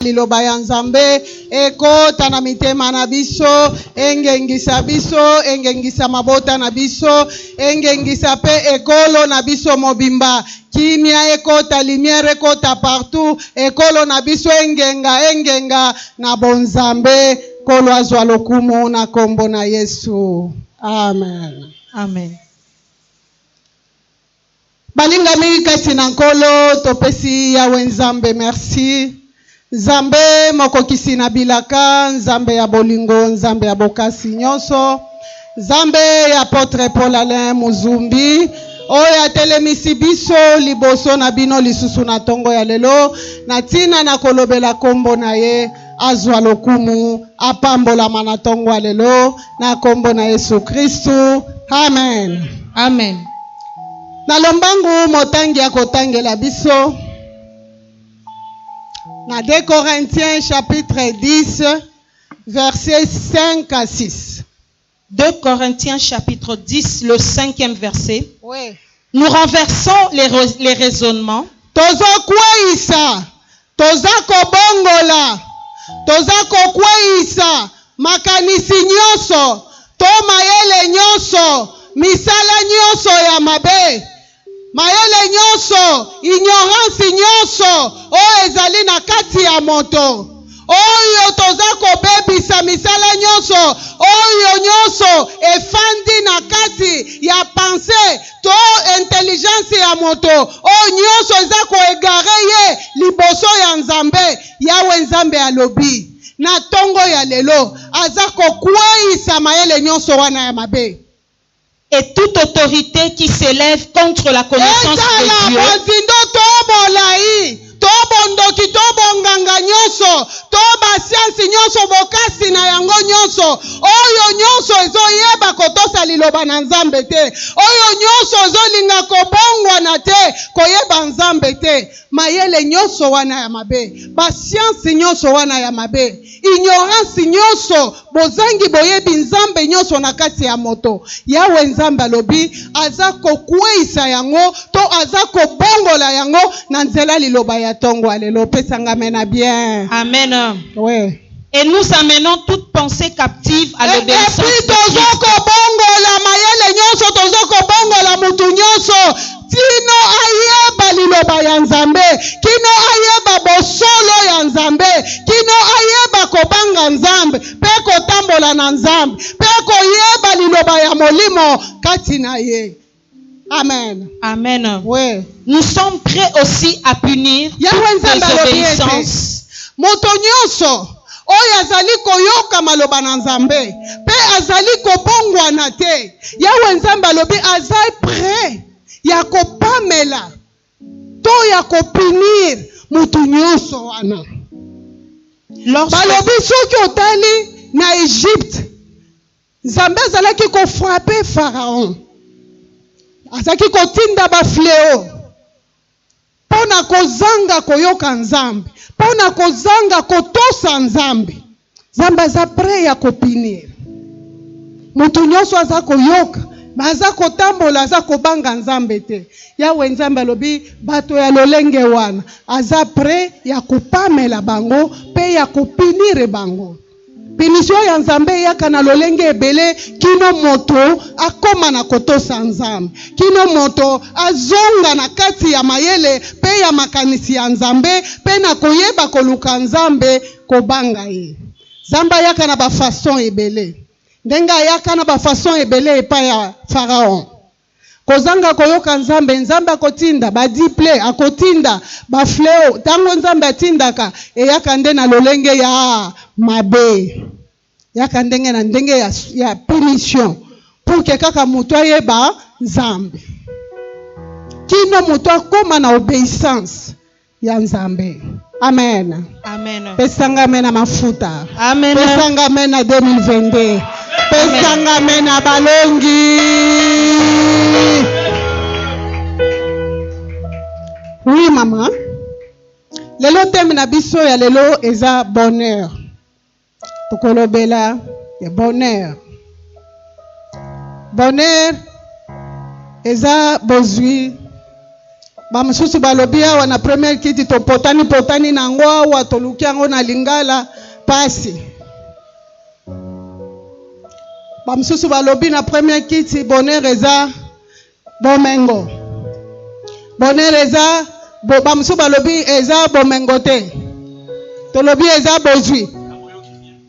liloba ya Nzambe ekota na mitema na biso, engengisa biso, engengisa mabota na biso, engengisa pe ekolo na biso mobimba. Kimia ekota, lumière ekota partout, ekolo na biso engenga na bonzambe, kolo azwa lokumu na kombo na Yesu. Amen. Amen. Balingami kati na nkolo topesi ya wenzambe merci. Nzambe mokokisi na bilaka, Nzambe ya bolingo, Nzambe ya bokasi nyonso, Nzambe ya Apotre Paul Alain Muzumbi, oyo atelemisi biso liboso na bino lisusu na tongo ya lelo, na tina na kolobela kombo na ye, azwa lokumu, apambolama na tongo ya lelo, na kombo na Yesu Kristu. Amen. Amen. Na lombangu motangi ya kotangela biso na 2 Corinthiens chapitre 10 versets 5 à 6. 2 Corinthiens chapitre 10 le 5e verset. Oui. Nous renversons les raisonnements. Tozo kweisa, toza kobongola, toza kokweisa makanisi nyonso, to mayele nyonso, misala nyonso ya mabe. Mayele nyonso, ignorance nyonso, o ezali na kati ya moto. Oyo toza kobebisa misala nyonso, oyo nyonso efandi na kati ya pensée, to intelligence ya moto, oyo nyonso eza koegare ye liboso ya Nzambe, yawe Nzambe alobi. Na tongo ya lelo, aza kokweisa mayele nyonso wana ya mabe. Et toute autorité qui s'élève contre la connaissance de Dieu, tobondoki tobonganga nyonso, toba siansi nyonso bokasi na yango nyonso, oyo nyonso ezoyeba kotosa liloba na Nzambe te, oyo nyonso ezolinga kobongwa na te, koyeba Nzambe te, mayele nyonso wana ya mabe, ba siansi nyonso wana ya mabe, ignorance nyonso, bozangi boyebi Nzambe nyonso na kati ya moto. Yawe Nzambe alobi aza kokweisa yango, to aza kobongola yango na nzela liloba ya tongo alelo. Pesanga mena bien. Amen. Ouais. Et nous amenons toute pensée captive à l'obéissance de Christ. Tozoko bongola mayele nyonso, tozoko bongola mutu nyonso, tino ayeba liloba ya Nzambe, kino ayeba bosolo ya Nzambe, kino ayeba kobanga Nzambe, pe kotambola na Nzambe, pe koyeba liloba ya molimo kati na ye. Amen. Amen. Ouais. Nous sommes prêts aussi à punir désobéissance. Moto nyonso oyo azali koyoka maloba na Nzambe, pe azali kobongwa na te, yawe Nzambe alobi aza prêt ya kopamela to ya kopinir mutu nyonso wana. Balobi soki otali na Egypte, Nzambe azalaki kofrape Pharaon, azalaki kotinda ba fleo pona kozanga koyoka Nzambe, pona kozanga kotosa Nzambe. Nzambe aza prêt ya kopinir mutu nyonso aza koyoka, aza kotambola, aza kobanga Nzambe te. Yawe Nzambe alobi bato ya lolenge wana aza prêt ya kopamela bango, pe ya kopinire bango. Pinisio ya Nzambe yaka na lolenge ebele, kino moto akoma na kotosa Nzambe, kino moto azonga na kati ya mayele pe ya makanisi ya Nzambe, pe na koyeba koluka Nzambe kobanga ye. Nzambe yaka na ba façon ebele, ndenga yaka na ba façon ebele epa ya Pharaon. Kozanga koyoka Nzambe, Nzambe akotinda ba diple, akotinda ba fleo, tango Nzambe atindaka eyaka nde na lolenge ya mabe, yaka ndenge na ndenge ya punition, pour que kaka mutu ayeba Nzambe, kino mutu akoma na obéissance ya Nzambe. Amen. Amen. Pesanga mena mafuta. Amen. Pesanga mena 2022. Pesanga mena balongi. Oui maman. Lelo teme na biso ya lelo eza bonheur. Tokolobela ya bonheur. Bonheur eza bozwi Bamususu balobia wana premier kiti to potani nango wa tolukia ngo na lingala pasi. Bamususu balobi na premier kiti bonheur eza bomengo. Bonheur eza bamususu balobi eza bomengo te. Tolobi eza bozui.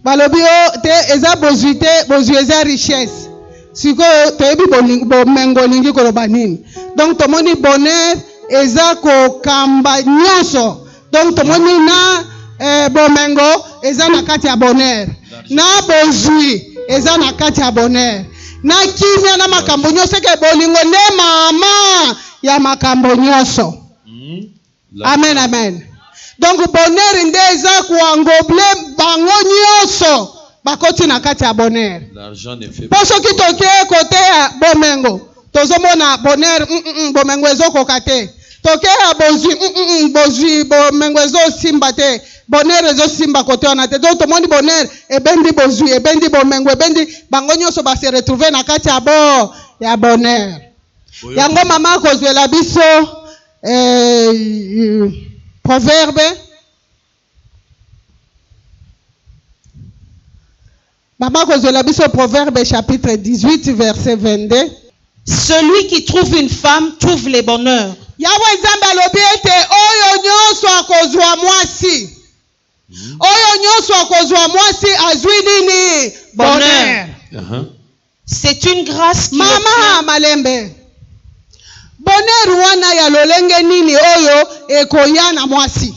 Balobi te eza bozui te, bozui eza richesse. Siko toyebi bomengo lingi koloba nini. Donc tomoni bonheur eza ko kamba nyonso. Donc tomoni na bomengo eza na kati ya bonheur. Na bozui eza na kati ya bonheur. Na kimia na makambo nyonso ke bolingo nde mama ya makambo nyonso. Amen, amen. Donc bonheur nde eza ko engoble bango nyonso bakoti na kati ya bonheur. L'argent ne fait pas. Poso ki toke kote ya bomengo. Tozomona bonheur bomengo ezoko kate. Toke ya bozui bozui bomengo ezo simba te. Bonheur ezo simba kote wana te. Donc tomoni bonheur ebendi bozui ebendi bomengo ebendi bango nyonso ba se retrouver na kati ya bonheur. Yango mama kozwela biso proverbe. Maman kozwela biso proverbe chapitre 18 verset 22. Celui qui trouve une femme trouve le bonheur. Yawe nzambe alobi ete oyo nyonso akozwa mwasi. Oyo nyonso akozwa mwasi azwi nini? Bonheur. C'est une grâce qui mama malembe. Bonheur wana ya lolenge nini oyo ekoya na mwasi.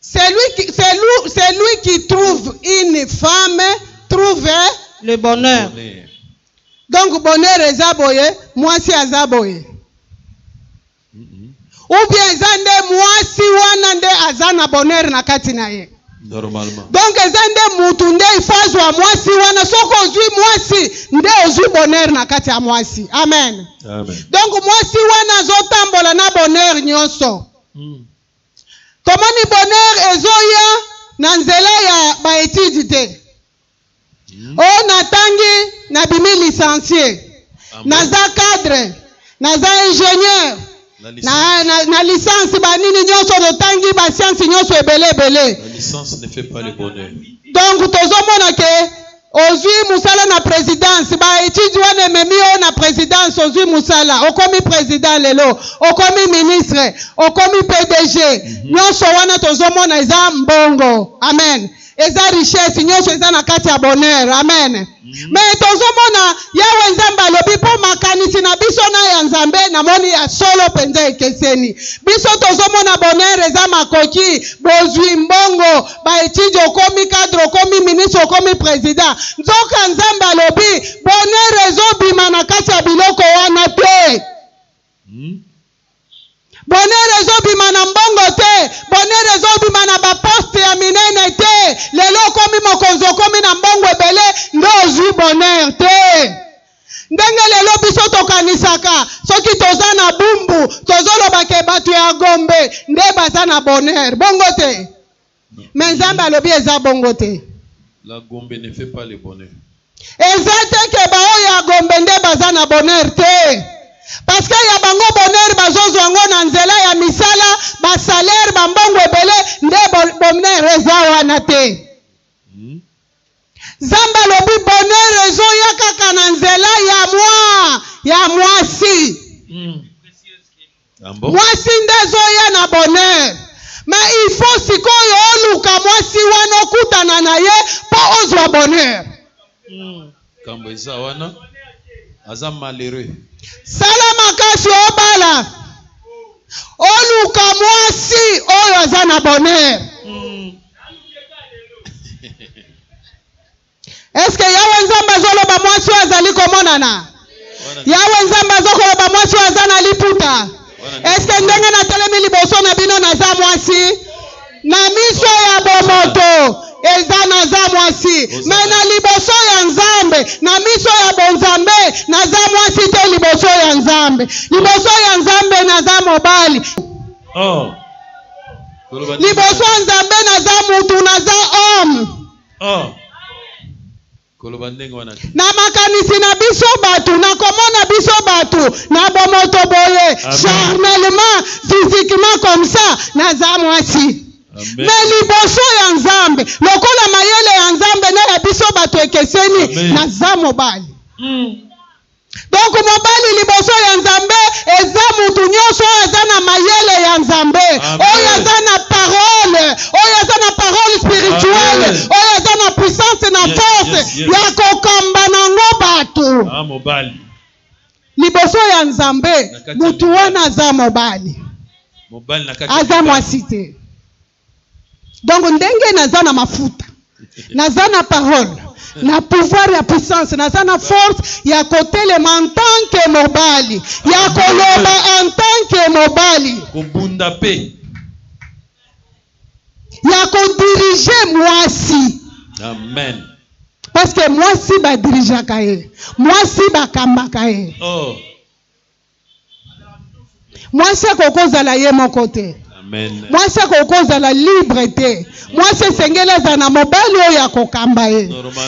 Celui qui trouve une femme trouve le bonheur. Donc bonheur eza boye, mwasi aza boye. Ou bien eza nde mwasi wana nde aza na bonheur na kati na ye. Normalement. Donc eza nde mutu nde ifazwa mwasi wana soko ozwi mwasi nde ozwi bonheur na kati ya mwasi. Amen. Amen. Donc mwasi wana azotambola na bonheur nyonso. Tomoni bonheur ezoya na nzela ya baétude te. O natangi na bimi licencié. Naza cadre, naza ingénieur. Na licence banini nyonso notangi ba science nyonso ebele. La licence ne fait pas le bonheur. Donc tozomona ke ozwi musala na présidence ba étude wana memi o na présidence ozwi musala okomi président lelo okomi ministre okomi PDG nyonso wana tozomona eza mbongo. Amen. Eza richesse nyonso eza na kati ya bonheur. Amen. Mais tozomona yawe nzambe alobi po makanisi na biso na ya nzambe namoni ya solo penza ekeseni. Biso tozomona bonheur eza makoki bozwi mbongo ba étude okomi cadre okomi ministre okomi président. Nzoka nzambe alobi bonheur ezobima na kati ya biloko wana te. Bonheur ezobima na mbongo te. Bonheur ezobima na ba poste ya minene te. Lelo komi mokonzo komi na mbongo ebele ndo ozwi bonheur te. Ndenge lelo biso tokanisaka soki toza na bumbu tozoloba ke bato ya Gombe nde baza na bonheur. Bongo te. Mais nzambe alobi eza bongo te. La Gombe ne fait pas le bonheur. Eza te ke bao ya Gombe nde baza na bonheur te. Parce que ya bango bonheur bazozwa ngo na nzela ya misala ba salaire ba mbongo ebele nde bonheur eza wana te. Zamba lobi bonheur ezoya kaka na nzela ya mwasi. Mwasi nde ezoya na bonheur. Mais il faut sikoyo oluka mwasi wana okutana na ye po ozwa bonheur. Kambo eza wana aza malheureux. Salama kasi obala. Oluka mwasi oyo aza na bonheur. Est-ce que yawe nzamba zoloba mwasi azali komonana? Yawe nzamba zokoloba mwasi azana liputa. Est-ce que ndenge na telemi liboso na bino naza mwasi? Na miso ya bomoto eza naza mwasi. Mais na liboso ya nzambe, na miso ya bonzambe naza mwasi te liboso ya nzambe. Liboso ya nzambe naza mobali. Liboso ya nzambe naza mutu naza homme. Koloba ndenge wana. Na makanisi na biso batu, na komona biso batu, na bomoto boye, charnellement, physiquement comme ça, naza mwasi. Mais liboso ya Nzambe, lokola mayele ya Nzambe na ya biso batu ekeseni, naza mobali. Donc mobali liboso ya Nzambe, eza mutu nyonso eza na mayele ya Nzambe. Oyo eza na parole, oyo eza na parole spirituelle, oyo eza na puissance na force ya kokamba nango batu. Mobali. Liboso ya Nzambe, mutu wana aza mobali. Mobali na kati. Aza mwasi te. Donc ndenge naza na mafuta, naza na parole, na pouvoir ya puissance, naza na force ya kotelema en tant que mobali, ya koloba en tant que mobali, kobunda pe, ya kodirige mwasi. Amen. Parce que mwasi ba dirijaka ye, mwasi ba kambaka ye. Oh. Mwasi akokozala ye moko te. Amen. Mwasi akokozala libre te. Mwasi esengeli aza na mobali oyo ya kokamba ye.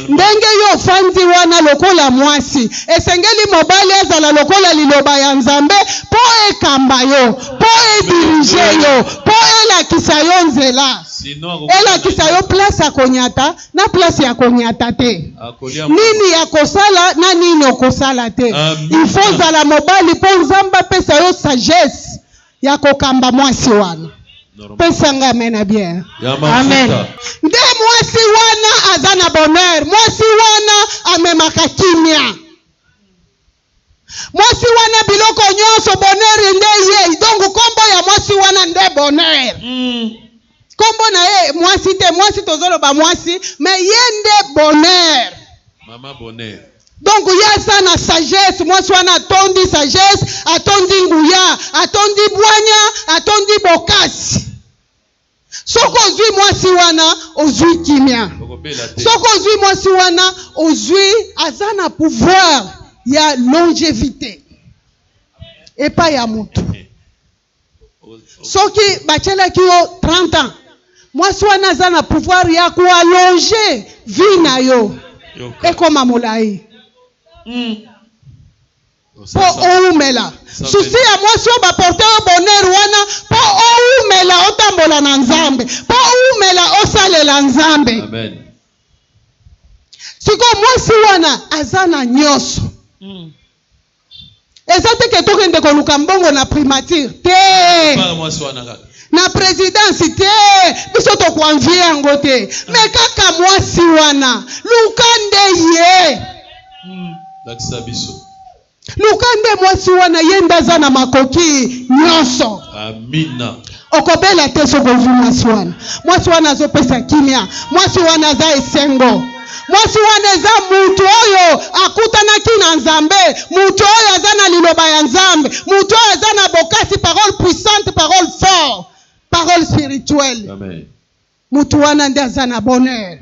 Ndenge yo fandi wana lokola mwasi, esengeli mobali azala lokola liloba ya Nzambe po ekamba yo, po edirige yo, po elakisa yo nzela. Elakisa yo place ya konyata na place ya konyata te. Nini ya kosala na nini okosala te. Il faut zala mobali po Nzambe pesa yo sagesse ya kokamba mwasi wana. Pesa nga amena bien. Amen. Nde mwasi wana azana bonheur. Mwasi wana amemaka kimia. Mwasi wana biloko nyonso bonheur nde ye. Donc kombo ya mwasi wana nde bonheur. Kombo na ye mwasi te. Mwasi tozolo ba mwasi. Mais ye nde bonheur. Mama bonheur. Donc yasa na sagesse, mwasi wana atondi sagesse, atondi nguya, atondi bwanya, atondi bokasi. Soko ozwi mwasi wana ozwi kimia. Soko ozwi mwasi wana ozwi azana pouvoir ya longévité. Et pas ya mutu. Soki bachelaki yo 30 ans. Mwasi wana azana pouvoir ya kuallonger vie na yo. Ekoma molai. Po oumela. Susi ya mwasi yo baporte yo bonheur wana po oumela otambola na Nzambe. Po oumela osalela Nzambe. Amen. Siko mwasi wana azana nyoso. Eza te ke tokende koluka mbongo na primature. Te. Na présidence te. Biso to kwanvie yango te. Me kaka mwasi wana. Lukande ye. Lukande mwasi wana yenda zana makoki nyoso. Amina. Okobela te soko mwasi wana. Mwasi wana azopesa kimia. Mwasi wana za esengo. Mwasi wana eza mutu oyo akutanaki na Nzambe. Mutu oyo azana liloba ya Nzambe. Mutu oyo azana bokasi, parole puissante, parole forte, parole spirituelle. Amen. Mutu wana nde azana bonheur.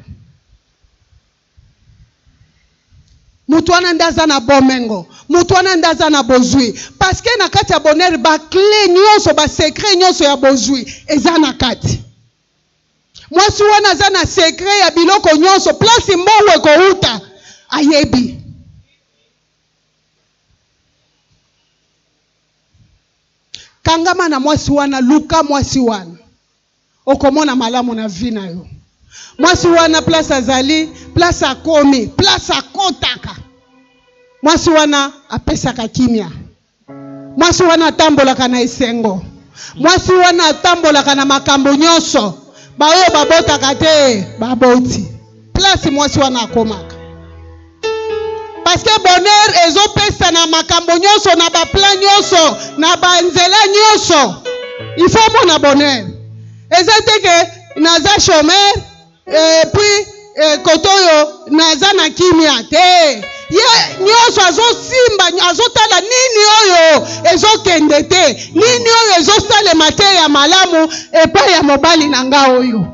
Mutu wana ndaza na bomengo, mutu wana ndaza na bozwi. Parce que na kati ya bonheur ba clé nyonso, ba secret nyonso ya bozwi eza na kati. Mwasi wana aza na secret ya biloko nyonso, place mbongo ekouta ayebi. Kangama na mwasi wana, luka mwasi wana. Okomona malamu na vie na yo. Mwasi wana place azali, place akomi, place akotaka. Mwasi wana apesaka kimia. Mwasi wana atambolaka na esengo. Mwasi wana atambolaka na makambo nyonso. Baoyo babotaka te, baboti. Place mwasi wana akomaka. Parce que bonheur ezopesa na makambo nyonso, na ba plan nyonso, na ba nzela nyonso. Il faut mona bonheur. Ezate ke naza chômeur. Et puis kotoyo naza na kimia te. Ye nyonso azosimba, azotala nini oyo ezokende te. Nini oyo ezosalema te ya malamu epa ya mobali na nga oyo.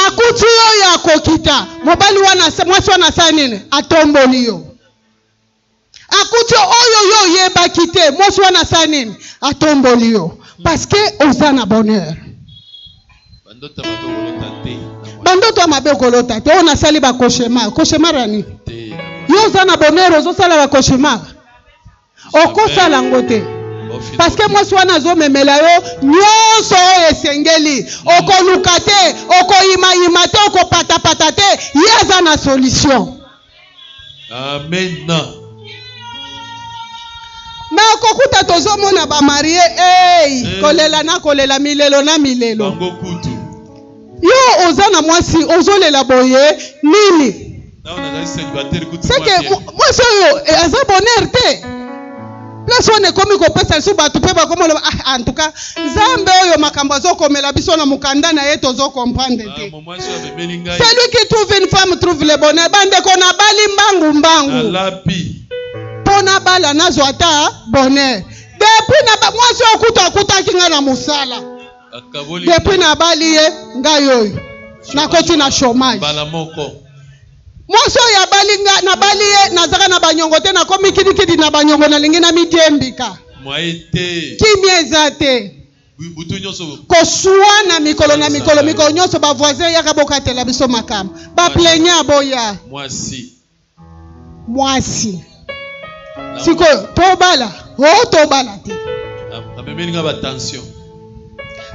Akuti oyo akokita. Mobali wana mwasi wana sa nini? Atomboli yo. Akuti oyo yo yebaki te. Mwasi wana sa nini? Atomboli yo. Parce que oza na bonheur. bandoto mabe kolota te on asali ba cauchemar ani yo zana bonheur ozo sala ba cauchemar okosala ngote parce que moi swana zo memela yo nyonso esengeli okoluka te okoyima te okopata te yaza na solution. Amen. Mais okokuta tozomona ba marié kolela milelo na milelo yo ozana mwasi ozolela boye nini c'est que mwasi oyo aza bonheur te place on est comme kopesa su batu pe ba komo en tout cas nzambe oyo makambo azokomela biso na mukanda na ye tozo comprendre te. Celui qui trouve une femme trouve le bonheur. Bande kona bali mbangu pona bala nazo ata bonheur depuis na mwasi okuta kinga na musala depuis na bali ye ngayo na koti na chômage mwasi ya balinga na bali ye nazaka na banyongo te na komi kidikidi na banyongo na lingi na midiembika kimyeza te kosuwa na mikolo nyonso ba voisin yaka bokatela biso makamba ba plenya boya mwasi siko tobala te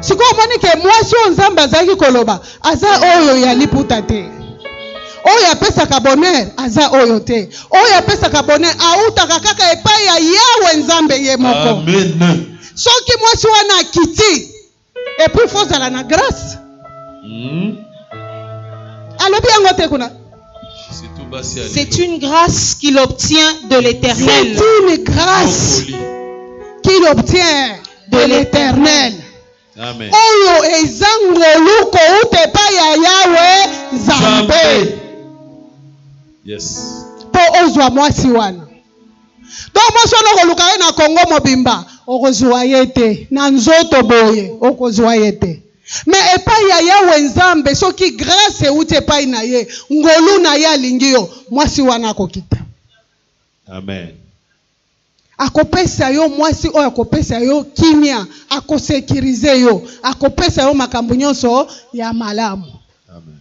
siko moni ke mwasi o nzamba azaki koloba aza oyo ya liputa te oyo apesaka bonheur aza oyo te oyo apesaka bonheur autaka kaka epai ya Yawe nzambe ye moko. Amen. Soki mwasi wana kiti et puis fozala na grâce alobi yango te kuna. C'est une grâce qu'il obtient de l'Éternel. C'est une grâce qu'il obtient de l'Éternel. Amen. Oyo ezangolu ko utepa ya Yawe nzambe. Yes. Po ozwa mwasi wana. Donc mwasi wana koluka ye na Kongo mobimba okozwa ye te na nzoto boye okozwa ye te. Mais epai ya Yawe nzambe soki grâce uti epai na ye ngolu na ye alingi yo mwasi wana akokita. Amen. Akopesa yo mwasi oyo akopesa yo kimia akosekirize yo akopesa yo makambo nyonso ya malamu. Amen.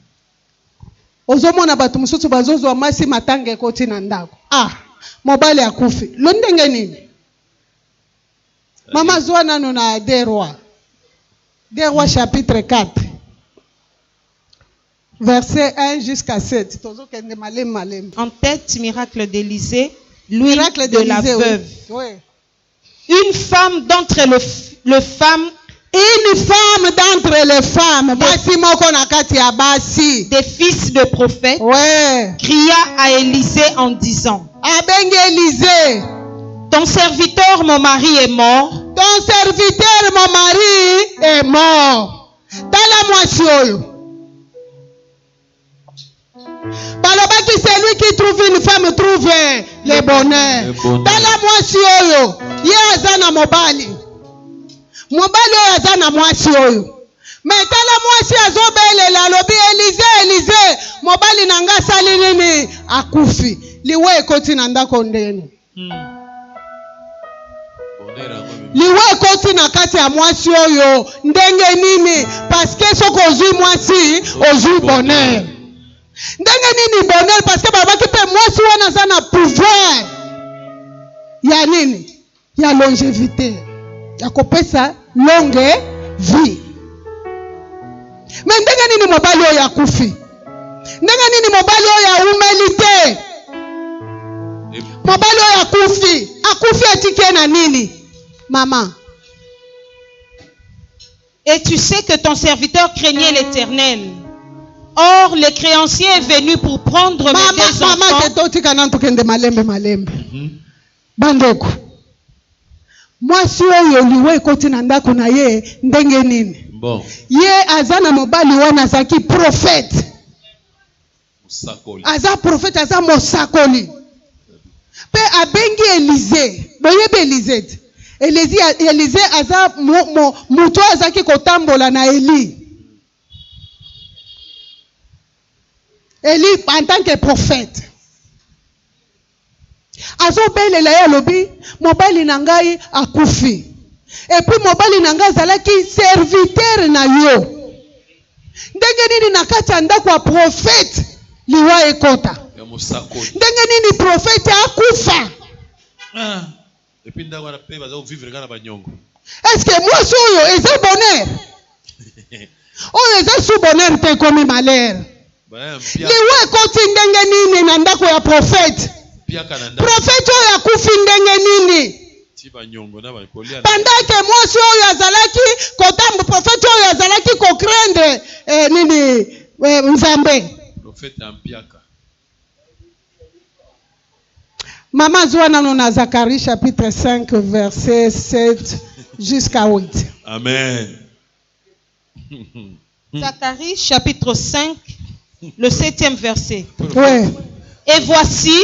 Ozomona batu mususu bazozo mwasi matanga ekoti na ndako mobali akufi lo ndenge nini mama zwa nanu na Des Rois chapitre 4 verset 1 jusqu'à 7 tozokende malem. En tête, miracle d'Élysée, l'huile de la veuve. Oui. Une femme d'entre les femmes, des fils de prophètes, cria à Élisée en disant: ton serviteur, mon mari, est mort. Ton serviteur, mon mari, est mort. Tala-moi. Balobaki, c'est lui qui trouve une femme, trouve le bonheur. Tala-moi. Yazana mobali. Mobali yazana mwasi oyo. Mais tala-moi azobele la lobi Élisée. Mobali nanga sali nini akufi. Liwe ekoti na ndako ndeni. Liwe koti na kati ya mwasi oyo ndenge nini parce que soko ozui mwasi ozui bonheur. Ndenge nini bonheur parce que babaki pe mwasi wana za na pouvoir ya nini ya longévité ya kopesa longue vie. Mais ndenge nini mobali oyo akufi? Ndenge nini mobali oyo ya humilité? Mobali oyo akufi atike na nini? Maman. Et tu sais que ton serviteur craignait l'Éternel. Or, le créancier est venu pour prendre mes deux enfants. Bandeko. Mwasi oyo liwe koti na ndako na ye ndenge nini? Bon. Ye azana mobali wana zaki prophète. Mosakoli. Aza prophète aza mosakoli. Pe abengi Élisée. Boyebe Élisée. Élisée aza muto azaki kotambola na Eli en tant que prophète. Azobele la ya lobi mobali na ngai akufi. Et puis mobali na ngai zalaki serviteur na yo. ndenge nini na kati ya ndako ya prophète liwa ekota, ndenge nini prophète akufa. Et puis ndako na pe baza vivre kana banyongo. Est-ce que moi soyo eza bonheur? Oyo eza sous bonheur te komi malheur. Liwa ekoti ndenge nini na ndako ya prophète? Prophète oyo akufi ndenge nini? Pendant que moi oyo azalaki kotambo prophète oyo azalaki ko craindre nini Nzambe. Prophète ampiaka. Maman zwana no na Zacharie chapitre 5 verset 7 jusqu'à 8. Amen. Zacharie chapitre 5 le 7e verset. Ouais. Et voici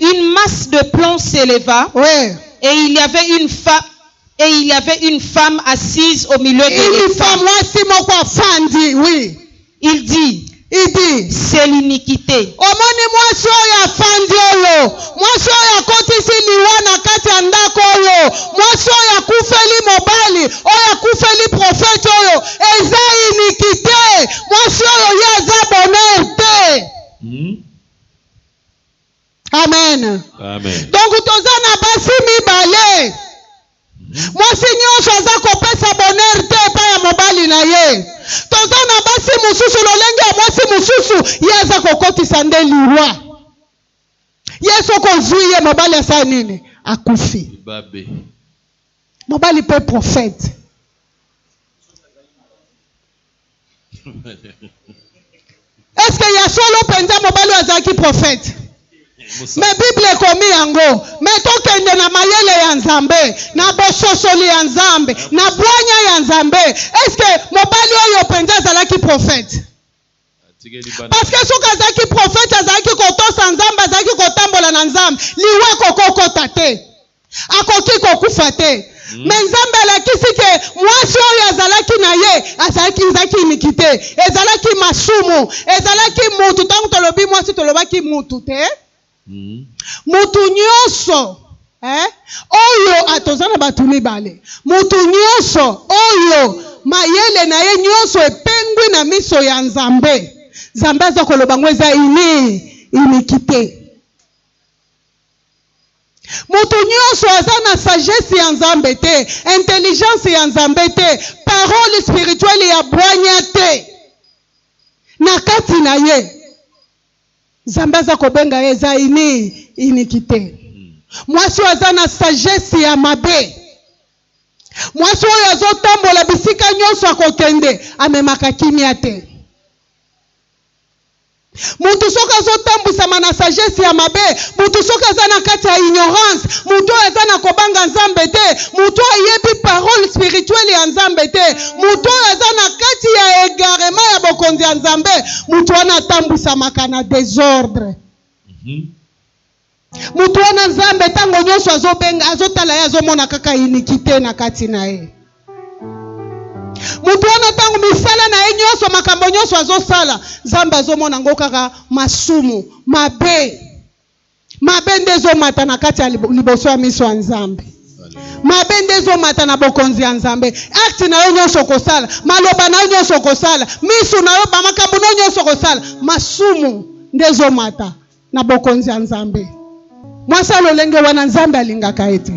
une masse de plomb s'éleva. Ouais. Et il y avait une femme assise au milieu de l'étang. Oui. Il dit, c'est l'iniquité. Omoni mwasi oyo afandi oyo, mwasi oyo akotisi liwa na kati ya ndako oyo, mwasi oyo akufeli mobali, oyo akufeli prophète oyo, eza iniquité. Mwasi oyo ye aza bonheur te. Amen. Amen. Donc toza na basi mibale. Mwasi nyonso aza kopesa bonheur te epai ya mobali na ye. Toza na basi mosusu lolenge ya mwasi mosusu ye aza kokotisa nde liwa. Ye soko ozwi ye mobali asa nini? Akufi. Mobali pe prophète. Est-ce que ya solo penza mobali azalaki prophète? Mais Bible ekomi yango, mais tokende na mayele ya Nzambe, na bososoli ya Nzambe, na bwanya ya Nzambe. Est-ce que mobali oyo penza azalaki prophète? Parce que soki azalaki prophète azalaki kotosa Nzambe, azalaki kotambola na Nzambe, liwa kokokota te, akoki kokufa te. Mais Nzambe alakisi ke mwasi oyo azalaki na ye azalaki iniquité, ezalaki masumu, ezalaki mutu. Tango tolobi mwasi tolobaki mutu te. Mutu nyonso oyo atozana batu mibale, mutu nyonso oyo mayele na ye nyonso epengwi na miso ya Nzambe, Nzambe aza koloba ngo eza iniquité. Mutu nyonso aza na sagesse ya Nzambe te, intelligence ya Nzambe te, parole spirituelle ya bwanya te na kati na ye, Nzambe aza kobenga ye eza iniquité. Mwasi oyo aza na sagesse ya mabe, mwasi oyo azotambola bisika nyonso akokende amemaka kimia te. Mutu soki azotambwisama na sagesse ya mabe, mutu soki aza na kati ya ignorance, mutu oyo aza na kobanga Nzambe te, mutu ayebi parole spirituelle ya Nzambe te, mutu oyo aza na kati ya égarement ya bokonzi ya Nzambe, mutu wana atambwisamaka na désordre. Mutu wana Nzambe tango nyonso azobenga azotala ye azomona kaka iniquité na kati na ye. Mutu wana tango misala na ye nyonso makambo nyonso azosala, Nzambe azomona ngo kaka masumu, mabe nde ezomata na kati ya liboso ya miso ya Nzambe. Mabe nde ezomata na bokonzi ya Nzambe. Acte na yo nyonso kosala, maloba na yo nyonso kosala, misu na yo bamakambo na yo nyonso kosala, masumu nde ezomata na bokonzi ya Nzambe. Mwasi lolenge wana Nzambe alingaka ete.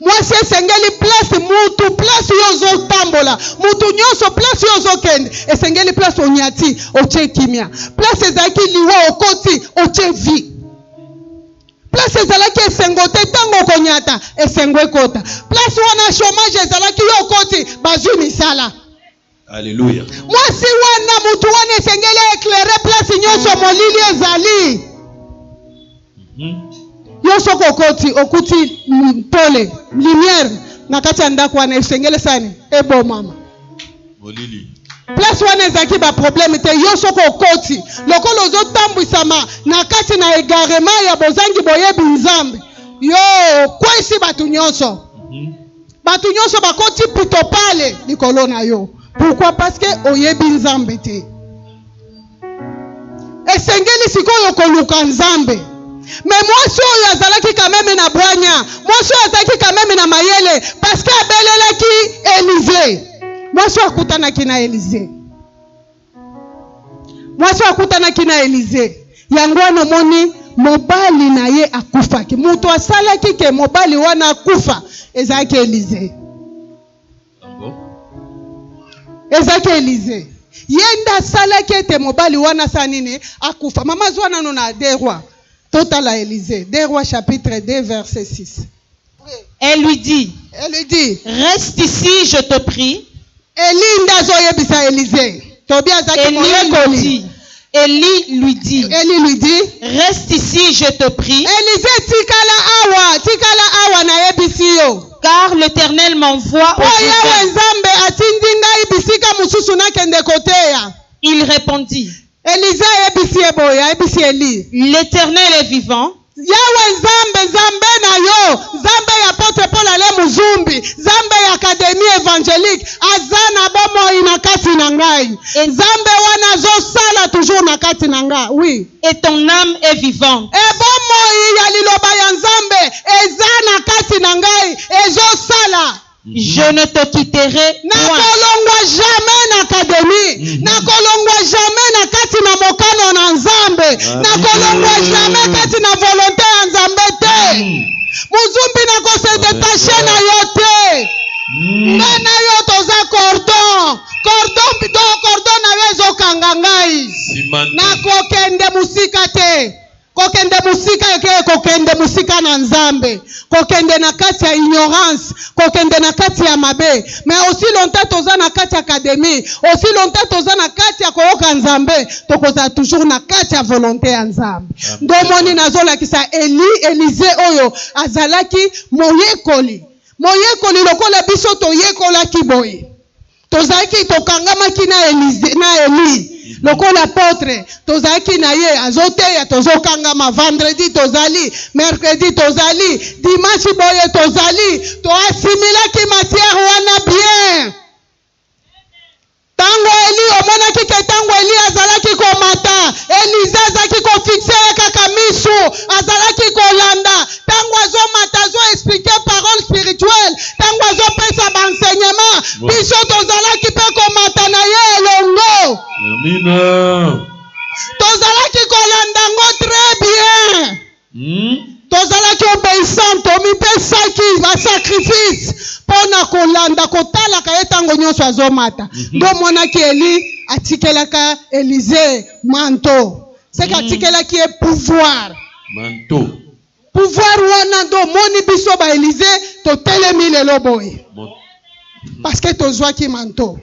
Mwasi esengeli place mutu, place yo ozotambola, mutu nyonso place yo ozokende, esengeli place onyati, oche kimia. Place ezalaki liwa okoti, oche vi. Place ezalaki esengo te tango okonyata, esengo ekota. Place wana chômage ezalaki yo okoti, bazwi misala. Alléluia. Mwasi wana mutu wana esengeli éclairer place nyonso molili ezali. Yo soko okuti pole lumière na kati ya ndako wana esengele sani ebo mama molili place wana ezaki ba problème te, yo soko okoti lokolo ozotambwisama na kati na égarement ya bozangi boyebi Nzambe, yo kwesi batu nyonso bakoti pito pale likolo na yo. Pourquoi? Parce que oyebi Nzambe te. Esengeli sikoyo koluka Nzambe. Mais mwasi oyo azalaki quand même na bwanya, mwasi oyo azalaki quand même na mayele, parce que abelelaki Élisée. mwasi akutanaki na Elize. Mwasi akutanaki na Elize. Yango wana moni mobali na ye akufaki. Mutu asalaki ke mobali wana akufa. Ezaki Elize. Ezaki Elize. Yenda salaki ete mobali wana sanine akufa. Mama zwana no na 2 Rois. Total à Élisée. 2 Rois chapitre 2 verset 6. Elle lui dit, reste ici, je te prie. Élie lui dit, reste ici, je te prie. Car l'Éternel m'envoie au Il répondit, l'Éternel est vivant. Yawe Zambe na yo, Zambe ya Apotre Paul ale muzumbi, Zambe ya Académie évangélique, azana bomo inakati na ngai. Zambe wana zo sala toujours na kati na ngai. Oui. Et ton âme est vivante. E bomo ya liloba ya Nzambe, ezana kati na ngai, ezo sala. Je ne te quitterai point. Nakolongwa jamais na Académie. Nakolongwa jamais na kati na mokano na Nzambe. Nakolongwa jamais kati na volonté ya Nzambe te. Muzumbi nakose détaché na yo te. Ngana yo toza cordon. Cordon na yo ezokanga ngai. Nakokende musika te. Kokende musika yake kokende musika na Nzambe. Kokende na kati ya ignorance, kokende na kati ya mabe. Mais aussi longtemps toza na kati ya académie, aussi longtemps toza na kati ya koyoka Nzambe, tokoza toujours na kati ya volonté ya Nzambe. Ndomoni nazola kisa Elize oyo azalaki moyekoli. Moyekoli lokola biso toyekola kiboye. Tozaki tokangamaki na Eli. Lokola apôtre tozaki na ye azoteya tozokangama vendredi tozali mercredi tozali dimanche boye tozali to assimilaki matière wana bien. Tango Eli omonaki ke tango Eli azalaki komata Elize azalaki kofixe kaka misu azalaki kolanda tango azomata azo expliquer parole spirituelle tango azopesa enseignement biso tozalaki pe komata na ye elongo. Amina. Tozalaki kolandango très bien. Tozalaki obéissante omipesaki ba sacrifice pona kolanda kotalaka ye tango nyonso azomata. Ndo monaki Eli atikelaka Elize manto. Seka atikelaki ye pouvoir. Manto. Pouvoir wana ndo moni biso ba Elize totelemi lelo boye. Parce que tozwaki manto.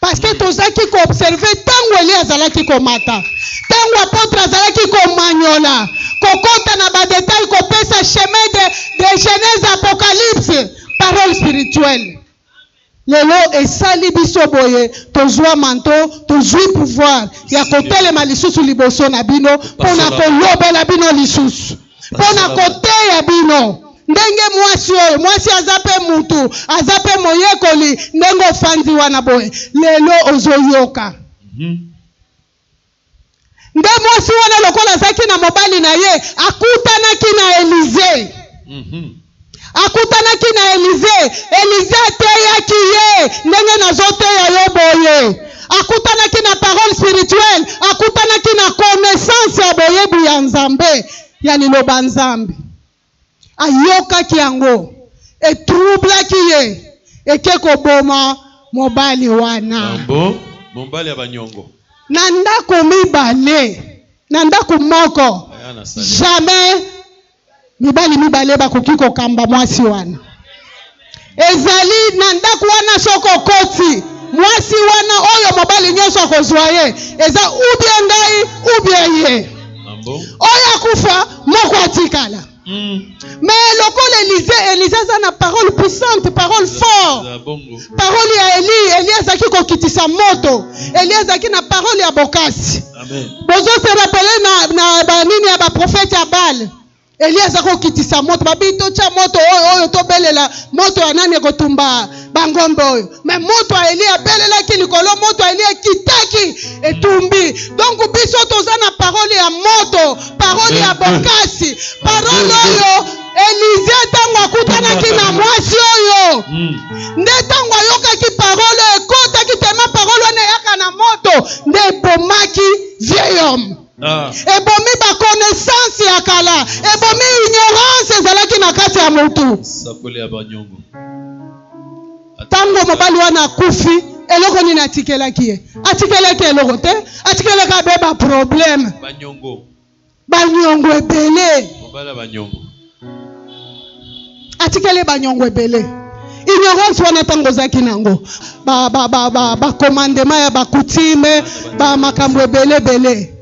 Parce que tozaki ko observer tango Eli azalaki komata. Tango apôtre azalaki komanyola. Kokota na ba détail kopesa chemin de Genèse Apocalypse. Parole spirituelle. Lelo esali biso boye tozwa manto, tozwi pouvoir. Ya kotelema lisusu liboso na bino pona kolobela bino lisusu. Pona koteya bino. Ndenge mwasi azape mutu, azape moyekoli, ndenge ofandi wana boye. Lelo ozoyoka. Nde mwasi wana lokola azaki na mobali na ye, akutanaki na Elize. Akutanaki na Elize. Elize ateyaki ye, ndenge nazoteya yo boye. Akutanaki na parole spirituelle, akutanaki na connaissance ya boyebi ya Nzambe, ya liloba Nzambe. Ayokaki yango etroublaki ye eke koboma mobali wana. Mobali ya banyongo. Na ndako mibale, na ndako moko. Jamais mibale bakoki kokamba mwasi wana. Ezali na ndako wana soko koti. Mwasi wana oyo mobali nyonso akozwa ye. Eza ubie ngai ubie ye. Oyo akufa moko atikala. Mais lokola Elize a na parole puissante, parole forte. Parole ya Eli azaki kokitisa moto. Eli azaki na parole ya bokasi. Amen. Bozo se rappeler na banini ya ba prophète ya Baal. Eli azaki kokitisa moto. Babito cha moto oyo to belela moto ya nani kotumba bangombe oyo. Mais moto ya Eli abelela ki likolo moto ya Eli kitaki etumbi. Donc biso toza na parole ya moto, parole ya bokasi. Parole oyo Elize tango akutanaki na mwasi oyo. Nde tango ayokaki parole ebomi baconnaissance ya kala, ebomi ignorance ezalaki na kati ya mutu. Tango mobali wana akufi, eloko nini atikelaki ye? Atikelaki eloko te, atikelaki abeba problème. Banyongo ebele. Atikele banyongo ebele. Ignorance wana tango zaki nango. Ba commandement ya ba coutume, ba makambo ebele bele.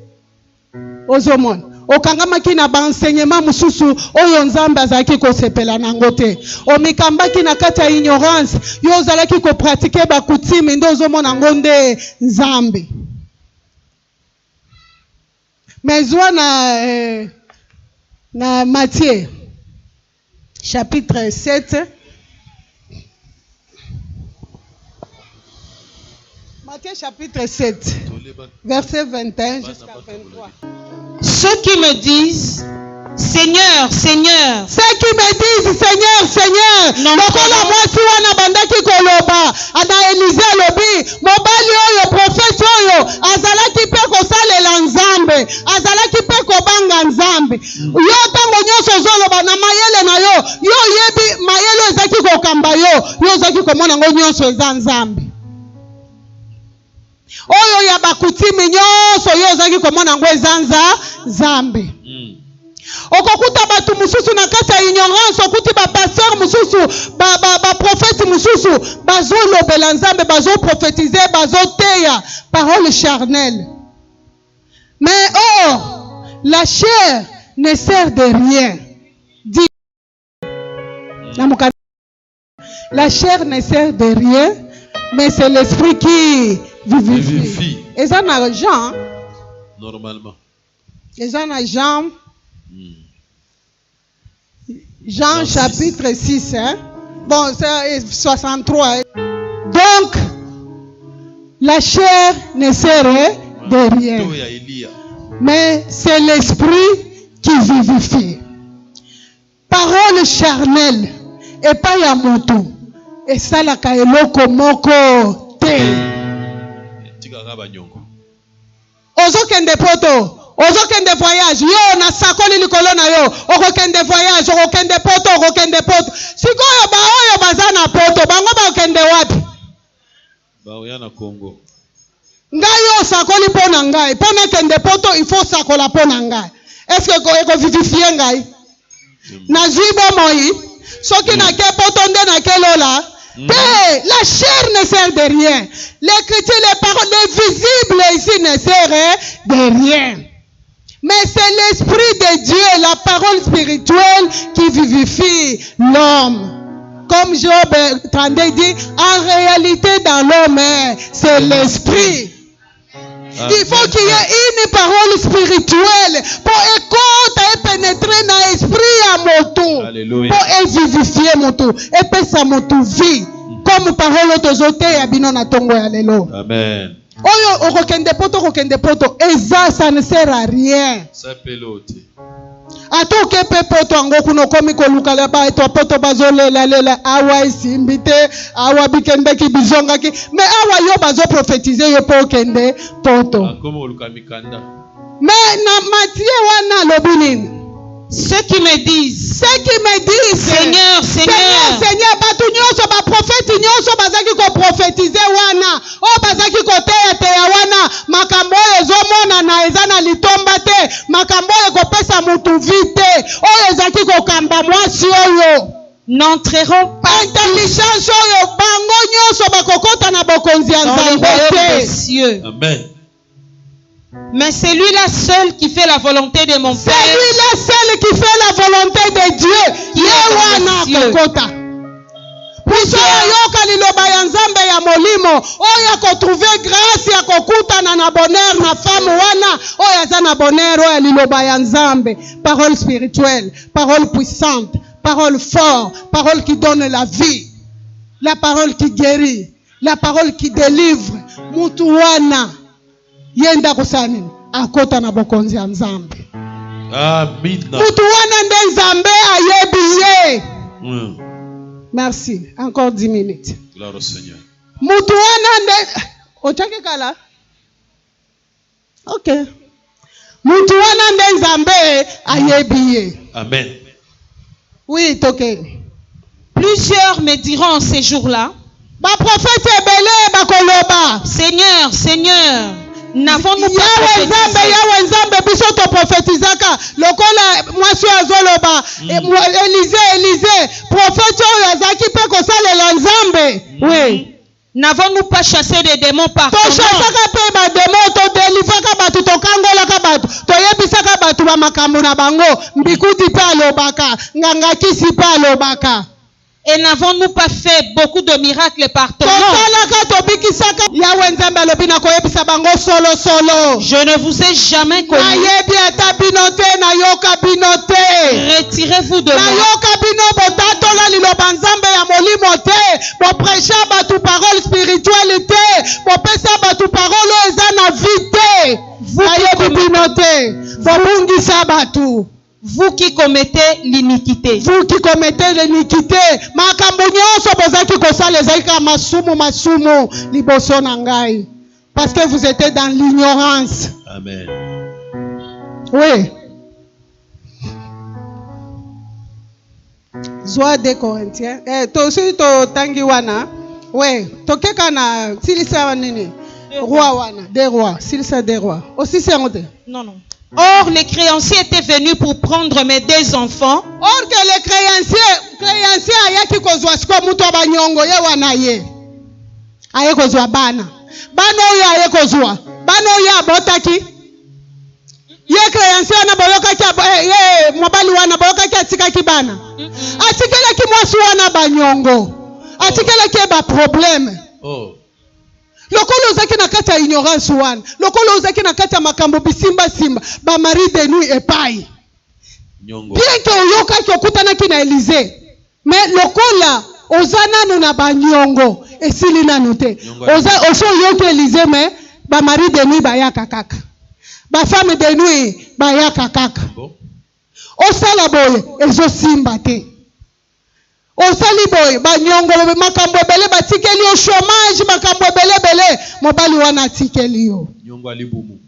Ozomon. Okangamaki na ba enseignement mususu oyo Nzambe azalaki kosepela nango te. Omikambaki na kati ya ignorance, yo ozalaki ko pratiquer ba coutume ndo ozomona ngo nde Nzambe. Mais na Matthieu chapitre 7. Matthieu chapitre 7, verset 21 jusqu'à 23. Ceux qui me disent, Seigneur, Seigneur. Ceux qui me disent, Seigneur, Seigneur. Lokola mwasi wana bandaki koloba. Ana Élisée lobi. Mobali oyo, prophète oyo. Azalaki pe kosalela Nzambe. Azalaki pe kobanga Nzambe. Yo tango nyonso zoloba na mayele na yo. Yo yebi mayele ezaki kokamba yo. Yo ezaki komona ngo nyonso eza Nzambe. Oyo ya bakutimi nyonso yo ezaki komona ngo eza Nzambe. Okokuta batu mususu na kati ya ignorance, okuti ba pasteur mususu, ba prophète mususu, bazo lobela Nzambe, bazo prophétiser, bazo teya parole charnelle. Mais la chair ne sert de rien. Dit la chair ne sert de rien, mais c'est l'esprit qui vivifie. Et ça n'a Jean. Normalement. Et ça n'a Jean. Jean chapitre 6, hein? Bon, c'est 63. Donc, la chair ne sert de rien. Mais c'est l'esprit qui vivifie. Parole charnelle. Et pas ya moto. Et ça la kaeloko moko te. Ozo kende poto. Ozo kende voyage, yo na sakoli likolo na yo, oko kende voyage, oko kende poto. Sikoyo ba oyo bazana poto, bango ba kende wapi? Ba oya na Congo. Ngai yo sakoli pona ngai, pona kende poto, il faut sakola pona ngai. Est-ce que eko vivifie ngai? Na zibo moi, soki na ke poto nde na ke lola. La chair ne sert de rien. L'écriture, les paroles, les visibles ici ne servent de rien. Mais c'est l'esprit de Dieu, la parole spirituelle qui vivifie l'homme. Comme Job 32 dit, en réalité dans l'homme, c'est l'esprit. Il faut qu'il y ait une parole spirituelle pour écouter et pénétrer dans l'esprit à moto. Alléluia. Pour vivifier moto. Et puis ça moto vie. Comme parole autozote ya bino na tongo ya lelo. Amen. Oyo okokende poto. Eza ça ne sert à rien. Ça pelote. Ato kepe poto ango kuno komi koluka la ba eto poto bazolela awa isimbite awa bikende ki bizonga ki mais awa yo bazo prophétiser yo po kende poto. Comme oluka mikanda. Mais na Matthieu wana lobinini. Ceux qui me disent, Seigneur, batu nyonso ba prophète nyonso bazaki ko prophétiser wana, o bazaki ko teya wana, makambo ezomona na eza na litomba te, makambo ekopesa mutu vite, o ezaki ko kamba mwasi oyo. N'entreront pas intelligence oyo bango nyonso bakokota na bokonzi ya Nzambe te. Amen. Mais c'est lui-là seul qui fait la volonté de mon Père. C'est lui-là seul qui fait la volonté de Dieu. Yewana kokota. Puso yoka liloba ya Nzambe ya molimo. Oya ko trouver grâce ya kokuta na bonheur na femme wana. Oya za na bonheur oya liloba ya Nzambe. Parole spirituelle, parole puissante, parole forte, parole qui donne la vie. La parole qui guérit, la parole qui délivre. Mutu wana. Yenda kusani akota na bokonzi ya Nzambe. Amina. Mutu wana nde Nzambe ayebiye. Merci. Encore 10 minutes. Gloire au Seigneur. Mutu wana nde ochaki kala. OK. Mutu wana nde Nzambe ayebi ye. Amen. Oui, toke. Plusieurs me diront en ces jours-là, Ba prophète ebele bakoloba. Seigneur, Seigneur, n'avons-nous pas Yawe Nzambe biso to prophétisaka lokola mwasi azoloba Élisée prophète oyo azaki pe kosalela Nzambe. Oui. N'avons-nous pas chassé des démons par ton nom? Toshasaka pe ba démon to delivaka batu to kangolaka batu to yebisaka batu ba makambo na bango mbikuti pe alobaka nganga kisi pe alobaka. Et n'avons-nous pas fait beaucoup de miracles par ton nom? Je ne vous ai jamais connu. Retirez-vous de moi. Vous qui commettez l'iniquité. Vous qui commettez l'iniquité. Parce que vous étiez dans l'ignorance. Amen. Oui. Zoa de Corinthiens. Tangiwana. Oui. Tokeka na silisa nini? Roi wana. Des rois. Silisa des rois. Aussi c'est honte. Non. Or, les créanciers étaient venus pour prendre mes 2 enfants. Or que les créanciers ayaki kozwa siko muto banyongo ye wana ye. Aye kozwa bana. Bana oyo aye kozwa. Bana oyo abotaki. Ye créancier na boloka ki ye mobali wana boloka ki atika ki bana. Atikela ki mwasi wana banyongo. Atikela ki ba problème. Oh. Lokolo ozaki na kati ya ignorance wana. Lokolo ozaki na kati ya makambo bisimba simba. Ba mari de nuit epai. Nyongo. Bien que oyoka ki okutana ki na Élisée. Mais lokola ozana no na banyongo esili nanu te. Oso yoka Élisée mais ba mari de nuit bayaka kaka. Ba femme de nuit bayaka kaka. Osala boye ezo simba te. Osali boy banyongo makambo ebele batikeli o chômage makambo ebele mobali wana tikeli yo Nyongo alibumu.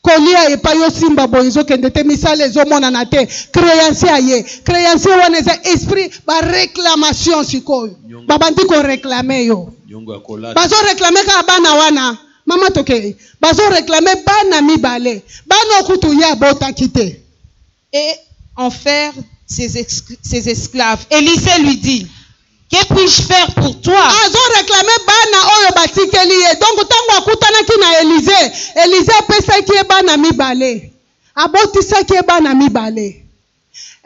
kolia epa yo simba boy ezokende te misala ezomona na te créancier wana eza esprit ba réclamation sikoyo babandi ko réclamer yo Nyongo akola. bazo réclamer ka bana wana mama toke bazo réclamer bana mibale bana okutu ya bota kite Et en faire ses esclaves. Élisée lui dit, que puis-je faire pour toi? Azo réclamer bana oyo batikeli ye. Donc tango akutana ki na Élisée pesa ki bana mibale. Abotisa ki bana mibale.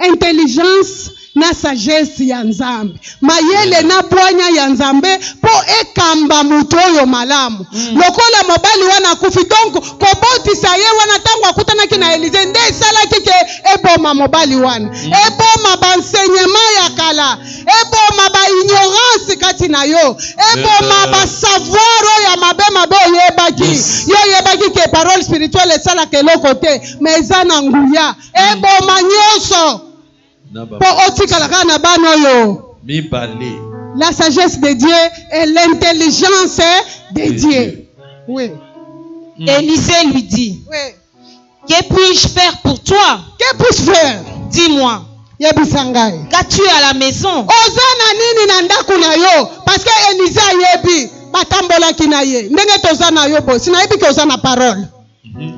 Intelligence na sagesse ya Nzambe. Mayele na bwanya ya Nzambe po ekamba mutu oyo malamu. Lokola mobali wana kufi donc kobotisa ye wana tango akutana ki na Élisée nde sala kike eboma mobali wana. Eboma ba enseignement ya kala. Eboma ba ignorance kati na yo. Eboma ba savoir ya mabe yebaki. Yo yebaki ke parole spirituelle sala ke lokote mais ezana nguya. Eboma nyoso. La sagesse de Dieu et l'intelligence de Dieu. Oui. Élisée lui dit, oui. Que puis-je faire pour toi? Que puis-je faire? Dis-moi. Qu'as-tu à la maison? Parce que Élisée yebi batambola kinaye. Ndenge tozana yo bo. Sinayebi ke ozana parole.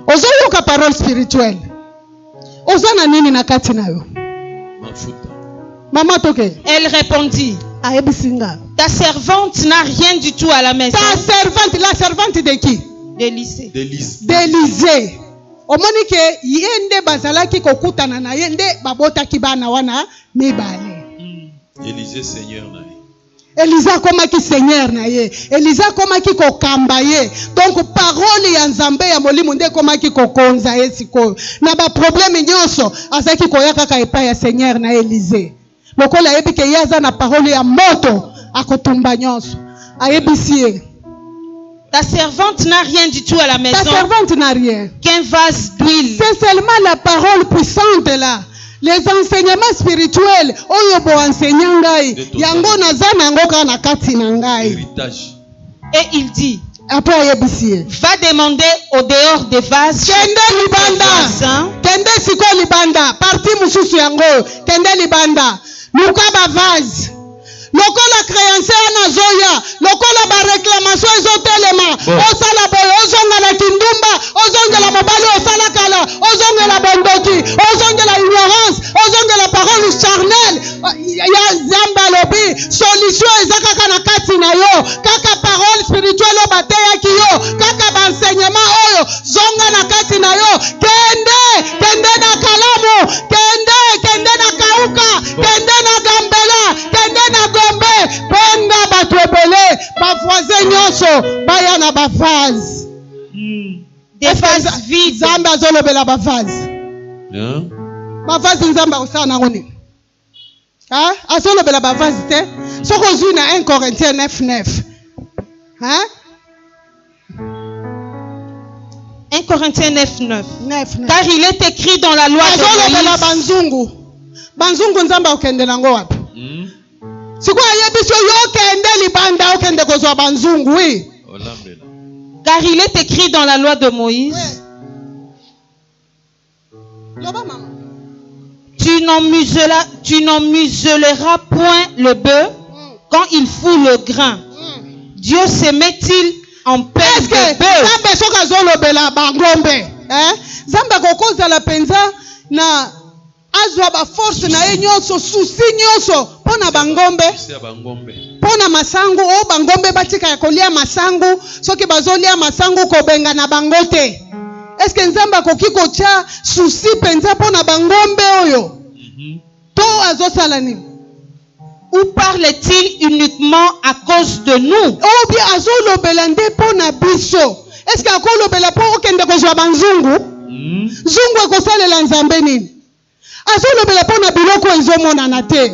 Ozoyo ka parole spirituelle. Ozana nini na kati na yo? Maman toke. Elle répondit, ta servante n'a rien du tout à la maison. Ta servante, la servante de qui? D'Élisée. D'Élisée. Omoni ke yende bazalaki kokutana na yende babota kibana wana mibale. Élisée seigneur na ye. Élisée komaki seigneur na ye. Élisée komaki kokamba ye. Donc parole ya Nzambe ya molimo nde komaki kokonza ye sikoyo. Na ba problème nyonso azaki koyaka ka epa ya seigneur na Élisée. Lokola yebi ke yaza na parole ya moto akotumba nyonso. Ayebisi ye. Ta servante n'a rien du tout à la maison. Ta servante n'a rien. Qu'un vase d'huile. C'est seulement la parole puissante là. Les enseignements spirituels. Oyo bo enseignant ngai. Yango nazana ngo kana kati na ngai. Héritage. Et il dit. Après ayebisi. Va demander au dehors des vases. Kende libanda. Kende siko libanda. Parti mususu yango. Kende libanda. Luka ba vase. Lokola créancier na zoya, lokola ba réclamation ezotelema, osala boyo, ozongela kindumba, ozongela mobali osala kala, ozongela bondoki, ozongela ignorance, ozongela parole charnelle, ya zamba lobi, solution ezaka na kati na yo, kaka parole spirituelle obateyaki yo, kaka ba enseignement oyo, zonga na kati na yo, kende na kalamu, kende na kauka, kende na gambela, kende na gombe, benga bato ebele, ba voisin nyonso, baya na ba vase. Des vases vides. Nzambe azolobela ba vase. Ba vase nzambe osala nango nini? Azolobela ba vase te. Soko ozwi na 1 Corinthiens 9:9. 1 Corinthiens 9:9. Car il est écrit dans la loi de Moïse. Banzungu. Banzungu nzambe okende nango wapi? Siko ayebiso yo kende libanda okende kozwa banzungu, oui. Car il est écrit dans la loi de Moïse. Tu n'en muselleras point le bœuf quand il fout le grain. Dieu se met-il en paix de bœuf? Zambe soka zolobela bangombe. Zambe kokoza la penza na azwa ba force na ye nyonso, susi nyonso pona bangombe. Pona masangu o bangombe batika ya kolia masangu, soki bazolia masangu kobenga na bangote. Est-ce que nzamba koki kocha susi penza pona bangombe oyo? To azosala nini? Ou parle-t-il uniquement à cause de nous? Ou bien azolobela nde pona biso? Est-ce que akolobela po okende kozwa banzungu? Zungu ekosalela nzambe nini? Azolobela pona biloko ezomonana te.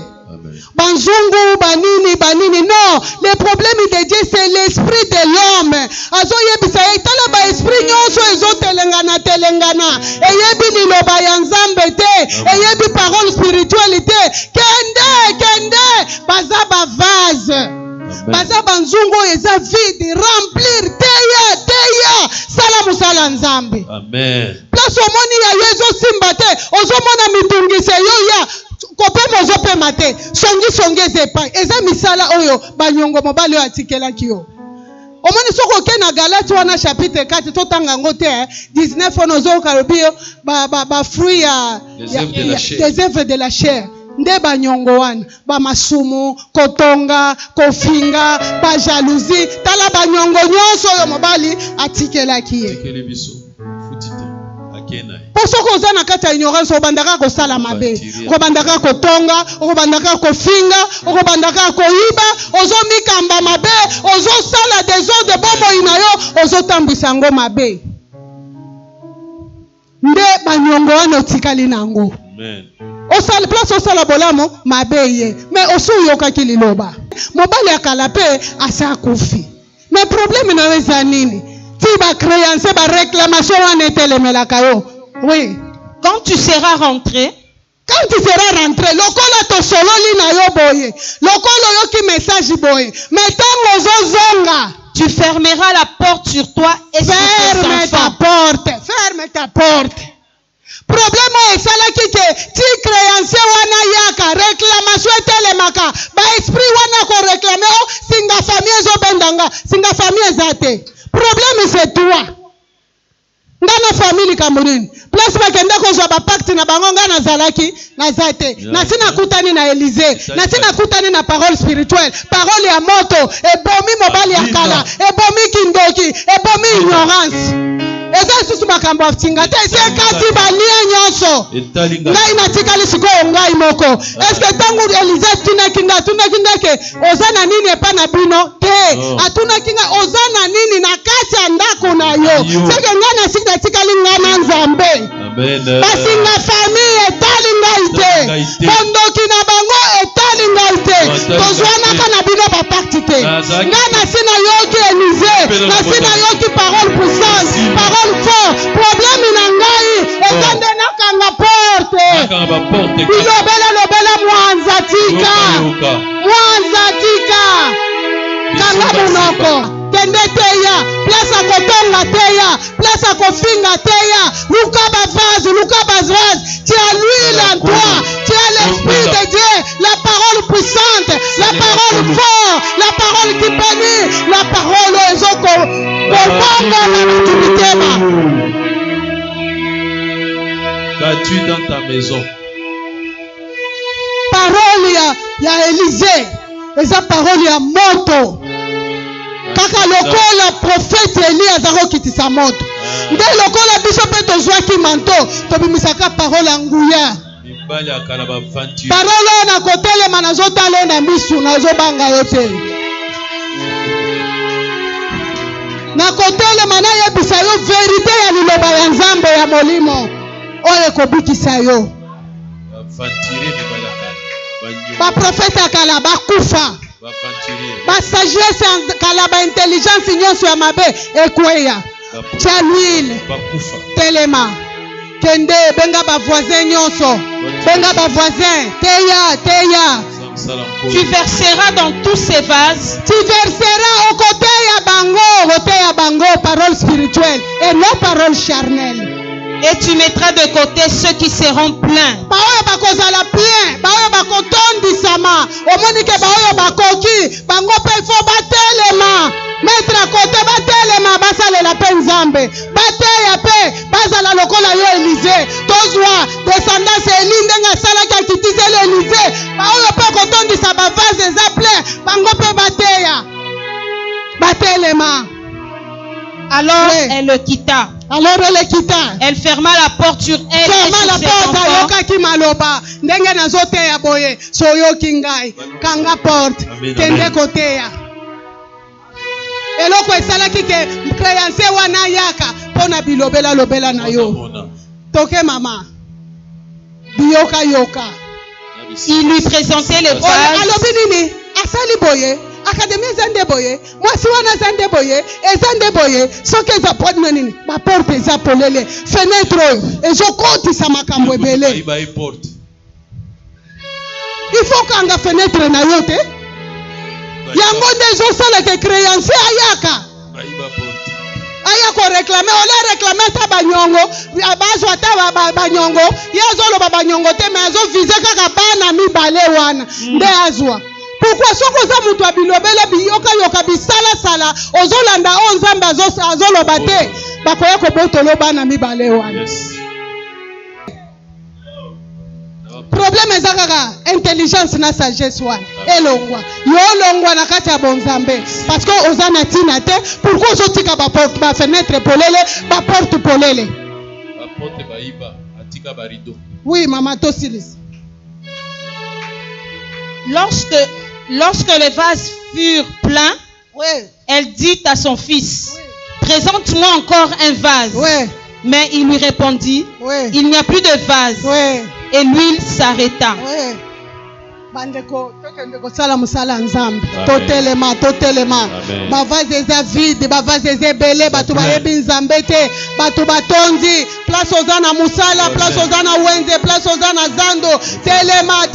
Banzungu, banini, non. Le problème de Dieu, c'est l'esprit de l'homme. Azoyebisa etala ba esprit nyonso ezotelengana. Eyebi liloba ya nzambe te. Eyebi parole spiritualité. Kende, baza ba vase. Baza banzungu eza vide, remplir teya. Sala musala nzambe. Amen. Place omoni ya yezo simba te. Ozomona mitungise yo ya. Kope mozope mate. Songi zepa. Eza misala oyo banyongo mobali yo atikelaki yo. Omoni soko ke na Galate wana chapitre 4 totanga ngo te 19 ono zoka lobi ba fruit ya des œuvres de la chair. Nde banyongo wana ba masumu, kotonga, kofinga, ba jalousie, tala banyongo nyonso yo mobali atikelaki ye. Posoko oza na kati ya ignorance obandaka kosala mabe, obandaka kotonga, obandaka kofinga, obandaka koyiba, ozomikamba mabe, ozosala desordre bomoi na yo, ozotambwisa ngo mabe. Nde banyongo wana otikali nango. Amen. Osala place osala bolamo mabe ye, mais osu yokaki liloba. Mobali akala pe asa kufi. Mais problème na weza nini? Ti ba créance ba réclamation wana etelemelaka yo. Oui. Quand tu seras rentré, lokola to sololi na yo boye, lokolo yo ki message boye, metango zozonga, tu fermeras la porte sur toi et sur tes enfants. Ferme ta porte. Problème esalaki ke ti créancier wana yaka réclamation etelemaka, ba esprit wana ko réclamer o singa famille zo bendanga, singa famille ezate. Problème c'est toi. Ngana family Cameroun. Place bakenda kozwa ba pacte na bango ngana zalaki na zate. Na sina kutani na Élysée. Na sina kutani na parole spirituelle. Parole ya moto. Ebomi mobali ya kala. Ebomi kindoki. Ebomi ignorance. Eza susu makambo afinga te. Se kati balia nyonso. Ngai natikali sikoyo ngai moko. Est-ce que tangu Élysée tuna kinga ke ozana nini epa na bino? Te. Atuna kinga ozana nini na kati ya ndako na yo. Seke ngana sika tikali ngana nzambe. Amen. Basi nga famille etali ngai te. Bondoki na bango etali ngai te. Tozwana kana bino ba pacte te. Ngana sina yoki Élysée. Na sina yoki parole puissance. Parole fort. Problème na ngai ekande nakanga porte. Bilobela mwanza tika. Kanga munoko. akokende teya, place akotonga teya, place akofinga teya. Luka ba vase, luka ba vase. Tu as l'huile en toi, tu as l'esprit de Dieu, la parole puissante, la parole forte, la parole qui bénit, la parole ezoko. Qu'as-tu dans ta maison? Parole ya Élisée, eza parole ya moto. Kaka lokola prophète Élie azako kitisa moto. Nde lokola biso pe tozwaki manto, tobimisaka parole nguya. Parole na kotelema nazotala na misu nazobanga yo te. Na kotelema na yebisa yo vérité ya liloba ya Nzambe ya molimo. Oye kobikisa yo. Ba prophète akala bakufa. Ba sagesse akala ba intelligence nyonso ya mabe ekweya. Tia l'huile. Telema. Kende benga ba voisin nyonso. Benga ba voisin. Teya. Tu verseras dans tous ces vases. Tu verseras au côté ya bango, parole spirituelle et non parole charnelle. Et tu mettras de côté ceux qui seront pleins. Baoyo bakozala plein, baoyo bakotondisama, omonike baoyo bakoki, bango pe fo batelema. Mettre à côté batelema basalela pe Nzambe. Bateya pe bazala lokola yo Élisée. Tozwa descendance Élie ndenga salaka kitizela Élisée. Baoyo pe kotondisa ba vase eza plein, bango pe bateya. Batelema. Alors elle le quitta. Elle ferma la porte sur elle. Ferma la porte ayokaki maloba. Ndenge nazoteya boye. Soyoki ngai. Kanga porte. Kende koteya. Eloko esalaki ke créancier wana yaka pona bilobela lobela na yo. Toke mama. Biyoka yoka. Il lui présentait les vases. Alobi nini? Asali boye. Académie zande boye, moi si wana zande boye, ezande boye, soki eza porte nini, ba porte eza polele, fenêtre ezokotisa makambo ebele. Il faut kanga fenêtre na yo te. Yango nde ezosala ke créancier ayaka. Ayako réclamer, on l'a réclamé ta banyongo, bazwa ta banyongo, yazoloba banyongo te mais azo viser kaka bana mibale wana, nde azwa. Pourquoi soko za mutu abilobela biyoka yoka bisala sala ozolanda o Nzambe azoloba te bakoya kobotolo bana mibale wana. Problème ezakaka intelligence na sagesse wana elongwa yo longwa na kati ya bonzambe parce que ozana tina te pourquoi ozotika ba porte ba fenêtre polele ba porte polele ba porte baiba atika ba rideau. Oui maman tosilis. Lorsque les vases furent pleins, elle dit à son fils, présente-moi encore un vase. Mais il lui répondit, il n'y a plus de vase. Et l'huile s'arrêta. Bandeko sala musala Nzambe totelema ba vase eza vide ba vase eza belé batu bayebi Nzambe te batu batonzi place ozana musala place ozana wenze place ozana zando telema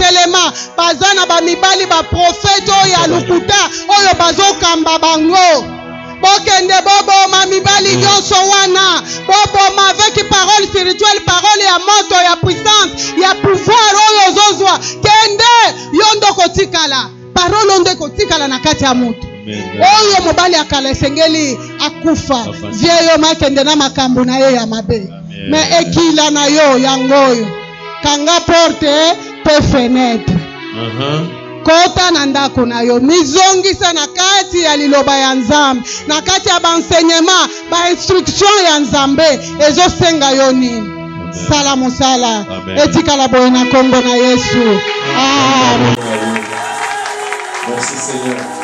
bazana ba mibali ba prophète oyo lukuta oyo bazokamba bango bokende boboma mibali nyonso wana boboma avec parole spirituelle parole ya moto ya puissance ya pouvoir oyo ozozwa kende yondo kotikala parole onde kotikala na kati ya mutu oyo mobali akala esengeli akufa vieyo makende na makambo na ye ya mabe mais ekila na yo yangoyo kanga porte pe fenêtre kota na ndako na yo mizongisa na kati ya liloba ya Nzambe na kati ya enseignement ba instruction ya Nzambe ezosenga yo nini sala musala etikala boye na kombo na Yesu. Amen. Merci Seigneur.